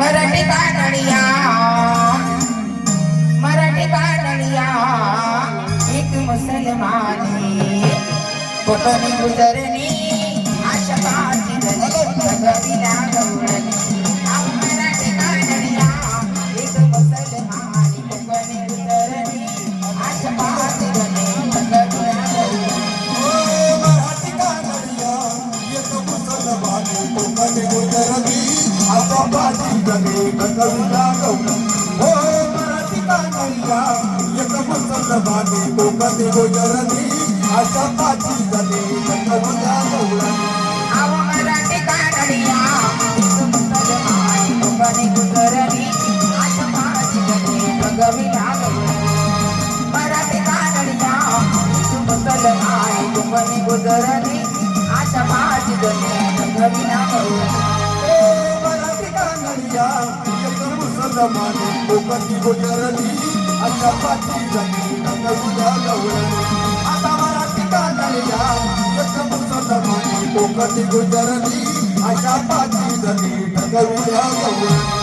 मराठी कानडिया मराठी कानडिया एक मुसलमानी कोकणी गुजरणी आशा पाची गविला गवळणी मराठी कानडिया एक मुसलमानी कोकणी गुजरणी आशा पाची गविला गवळणी मराठी कानडिया एक मुसलमानी कोकणी गुजरणी आशा पाची गविला गवळणी मराठी कानडिया एक मुसलमानी कोकणी गुजरणी आशा पाची गविला गवळणी मराठी कानडिया मुसलमानी कोकणी गुजरणी आशा पाची गविला गवळणी मराठी कानडिया मुसलमानी कोकणी गुजरणी आशा पाची गविला गवळणी मराठी कानडिया एक मुसलमानी कोकणी गुजरणी आशा पाची गविला गवळणी आता मराठी कानडिया एक मुसलमानी कोकणी गुजरणी आशा पाची गविला गवळणी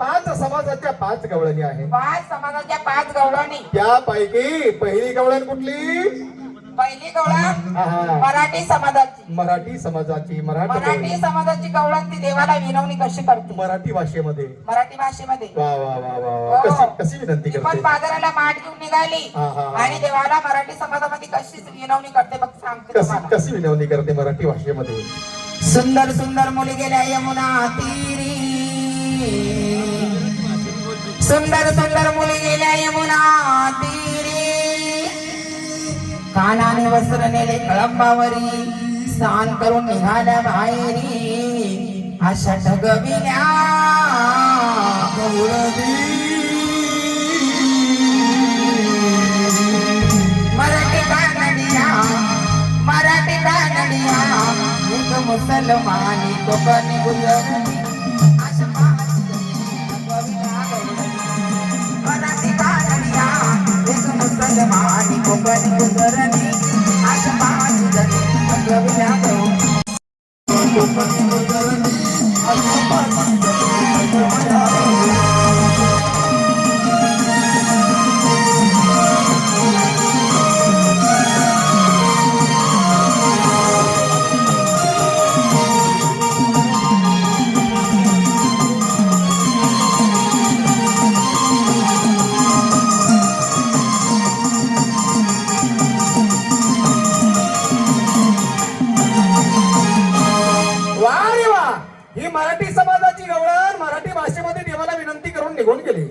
पाच समाजाच्या 5 गवळणी आहे. 5 समाजाच्या 5 गवळणी. त्यापैकी पहिली गवळण कुठली? पहिली गवळण मराठी समाजाची. मराठी समाजाची मराठी समाजाची गवळण ती देवाला विनवणी कशी करते? मराठी भाषेमध्ये. मराठी भाषेमध्ये. वा वा वा वा कशी कशी विनंती करते? पण बाजाराला माठ घेऊन निघाली आणि देवाला मराठी समाजामध्ये कशी विनवणी करते बघ सांगते तुम्हाला. कशी विनवणी करते मराठी भाषेमध्ये? सुंदर सुंदर मुली गेल्या यमुना तीरी सुंदर सुंदर मुली गेल्या यमुना तीरी कानाने वस्त्र नेले कळंबावरी स्नान करून निघाल्या बाहेरी अशा ठगविल्या मराठी कानडिया मराठी कानडिया एक मुसलमानी कोकणी गुजरणी आशा मराठी कानडिया एक मुसलमानी कोकणी गुजरणी आशा पाची गविला गवळणी कोकणी गुजरणी आशा पाची गविला गवळणी मराठी समाजाची गवळण मराठी भाषेमध्ये देवाला विनंती करून निघून गेले.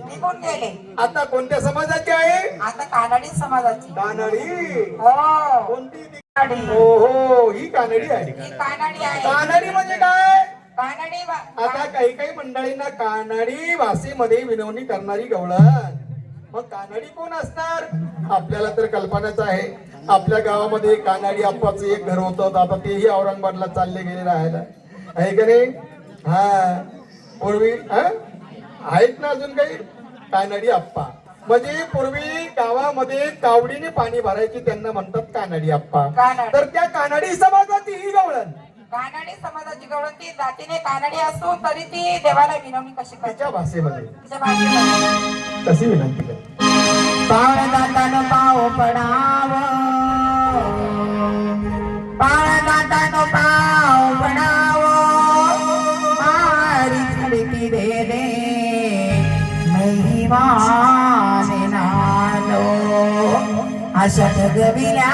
आता कोणत्या समाजाची आहे? आता कानडी समाजाची. कानडी. हो. कोणती? हो हो ही कानडी आहे. कानडी आहे. कानडी म्हणजे काय? कानडी. आता काही काही मंडळींना कानडी भाषेमध्ये विनवणी करणारी गवळण. मग कानडी कोण असणार? आपल्याला तर कल्पनाच आहे. आपल्या गावामध्ये कानडी आप्पाचं एक घर होतं. आता तेही औरंगाबादला चालले गेले राहायला आहे का नाही? हा पूर्वी आहेत ना अजून काही कानडी आप्पा. म्हणजे पूर्वी गावामध्ये कावडीने पाणी भरायची त्यांना म्हणतात कानडी आप्पा. तर त्या कानडी समाजाची ही गवळण. कानडी समाजाची गवळण ती जातीने कानडी असून तरी ती देवाला विनवणी कशी करते? तिच्या भाषेमध्ये. तिच्या भाषेमध्ये कशी विनंती करते? पाळ जाताना पाव पडाव पाळ जाताना पाव पडाव खिड़की दे दे महिमाने नालो आशा ठगविल्या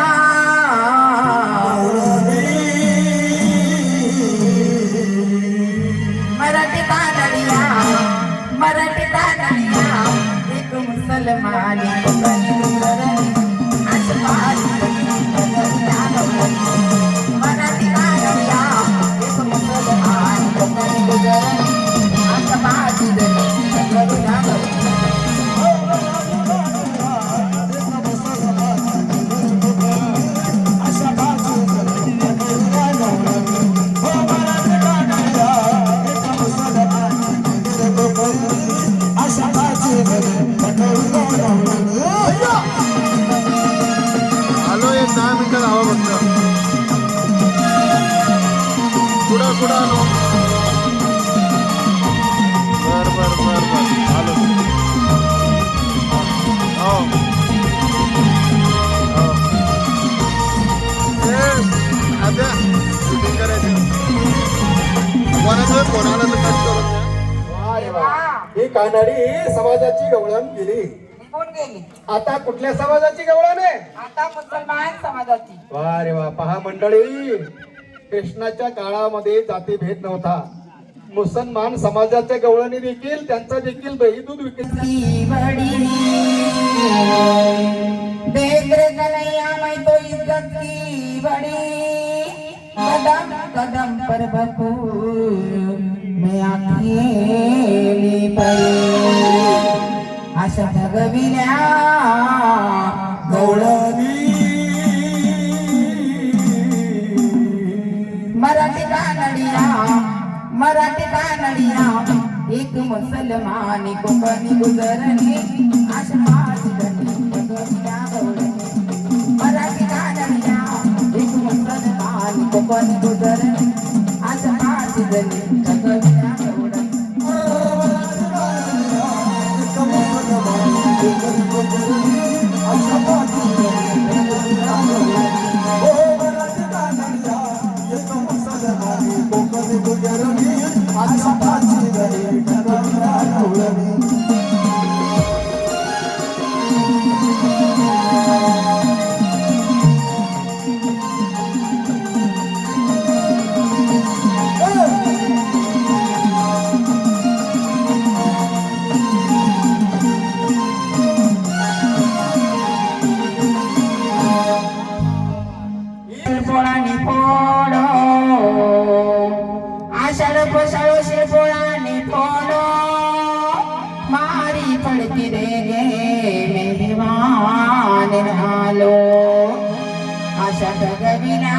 मराठी कानडिया मराठी कानडिया एक मुसलमानी कोकणी गुजरणी आशा पाची गविला गवळणी मराठी कानडिया एक मुसलमानी कोकणी गुजरणी आशा पाची गविला गवळणी मिनिटं धावा फक्त. कुठं आलो. बर आलो. हो आता शूटिंग करायचं. कोणाचं कोणाला तर कट करून द्या. वा रे वा. ही कानडी समाजाची गवळण गेली. निघून गेली. आता कुठल्या समाजाची गवळण आहे? आता मुसलमान समाजाची. वा रे वा. पहा मंडळी, कृष्णाच्या काळामध्ये जातीभेद नव्हता. मुसलमान समाजाच्या गवळणी देखील त्यांचा देखील दही दूध विकत. इज्जत की बड़ी कदम कदम पर भरपूर मैं अकेली पडी अशा भगविल्या गवळणी. मराठी कानडिया एक मुसलमानी कोकणी गुजरणी अशा माझी भगविल्या गवळणी. मराठी कानडिया एक मुसलमानी कोकणी गुजरणी अशा माझी भगविल्या गवळणी. शिरपोळानी फोडो आषाढ पोषाळो शिरपोळानी फोडो मारी पडती रे गे मेहमान आलो आशा ठगविना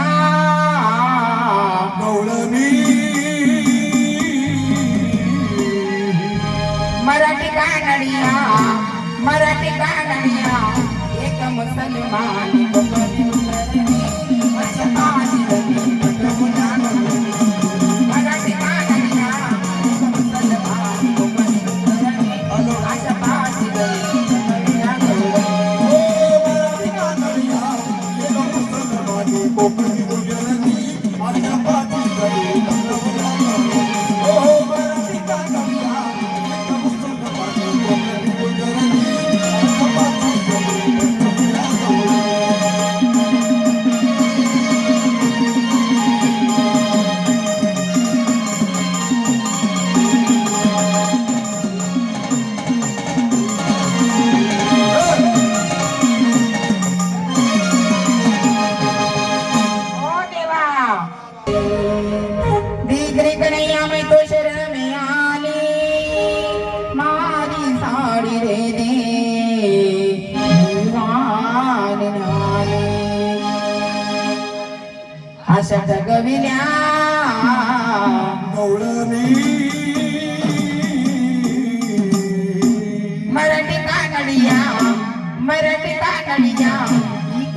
गवळणी. मराठी कानडिया एक मुसलमान कोकणी गुजरणी अशा माझी भगविल्या गवळणी. मराठी कानडिया एक मुसलमान कोकणी गुजरणी अशा माझी भगविल्या गवळणी. दीगरी कन्हैया में तो शरण में आली मारी साड़ी रे दे दीवान नाले आशा ठगविल्या गवळणी. मराठी कानडिया एक